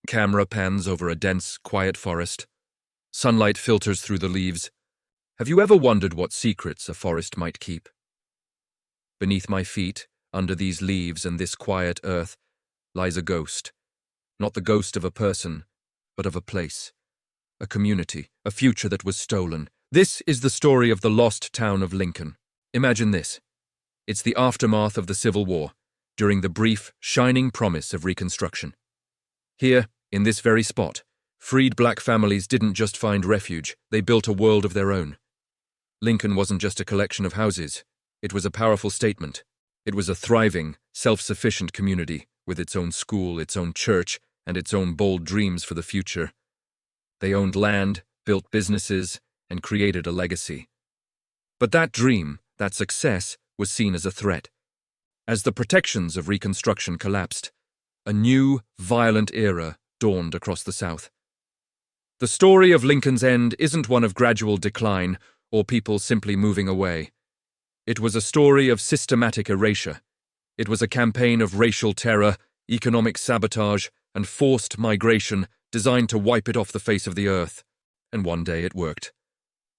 Camera pans over a dense, quiet forest. Sunlight filters through the leaves. Have you ever wondered what secrets a forest might keep? Beneath my feet, under these leaves and this quiet earth, lies a ghost. Not the ghost of a person, but of a place. A community, a future that was stolen. This is the story of the lost town of Lincoln. Imagine this. It's the aftermath of the Civil War, during the brief, shining promise of Reconstruction. Here, in this very spot, freed black families didn't just find refuge, they built a world of their own. Lincoln wasn't just a collection of houses. It was a powerful statement. It was a thriving, self-sufficient community, with its own school, its own church, and its own bold dreams for the future. They owned land, built businesses, and created a legacy. But that dream, that success, was seen as a threat. As the protections of Reconstruction collapsed, a new, violent era dawned across the South. The story of Lincoln's end isn't one of gradual decline or people simply moving away. It was a story of systematic erasure. It was a campaign of racial terror, economic sabotage, and forced migration designed to wipe it off the face of the earth. And one day it worked.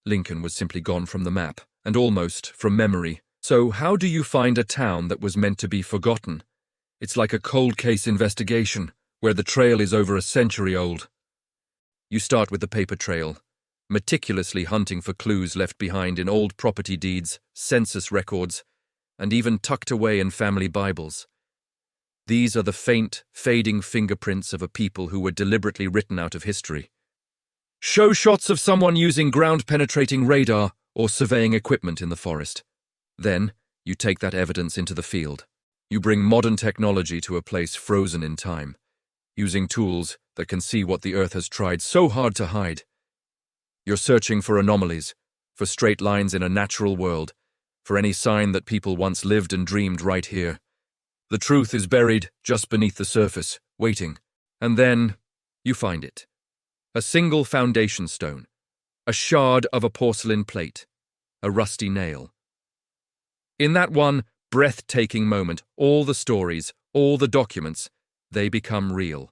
Lincoln was simply gone from the map, and almost from memory. So how do you find a town that was meant to be forgotten? It's like a cold case investigation, where the trail is over a century old. You start with the paper trail, meticulously hunting for clues left behind in old property deeds, census records, and even tucked away in family Bibles. These are the faint, fading fingerprints of a people who were deliberately written out of history. Show shots of someone using ground-penetrating radar or surveying equipment in the forest. Then, you take that evidence into the field. You bring modern technology to a place frozen in time, using tools that can see what the earth has tried so hard to hide. You're searching for anomalies, for straight lines in a natural world, for any sign that people once lived and dreamed right here. The truth is buried just beneath the surface, waiting. And then, you find it. A single foundation stone, a shard of a porcelain plate, a rusty nail. In that one breathtaking moment, all the stories, all the documents, they become real.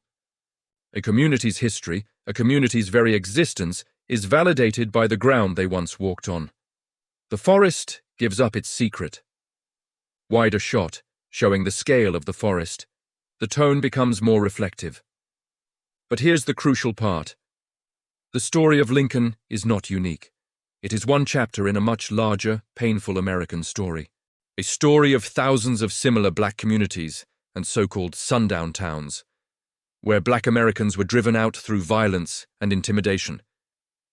A community's history, a community's very existence, is validated by the ground they once walked on. The forest gives up its secret. Wider shot, showing the scale of the forest, the tone becomes more reflective. But here's the crucial part. The story of Lincoln is not unique. It is one chapter in a much larger, painful American story. A story of thousands of similar black communities and so-called sundown towns, where black Americans were driven out through violence and intimidation.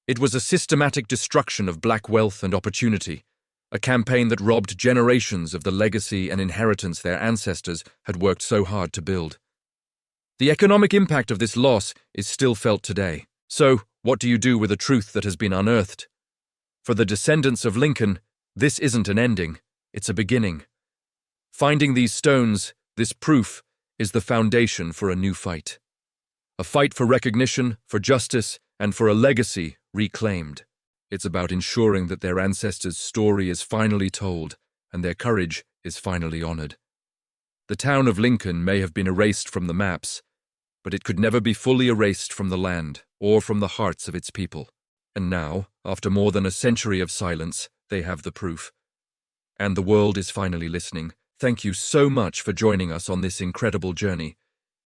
It was a systematic destruction of black wealth and opportunity, a campaign that robbed generations of the legacy and inheritance their ancestors had worked so hard to build. The economic impact of this loss is still felt today. So, what do you do with a truth that has been unearthed? For the descendants of Lincoln, this isn't an ending, it's a beginning. Finding these stones, this proof, is the foundation for a new fight. A fight for recognition, for justice, and for a legacy reclaimed. It's about ensuring that their ancestors' story is finally told and their courage is finally honored. The town of Lincoln may have been erased from the maps, but it could never be fully erased from the land or from the hearts of its people. And now, after more than a century of silence, they have the proof. And the world is finally listening. Thank you so much for joining us on this incredible journey.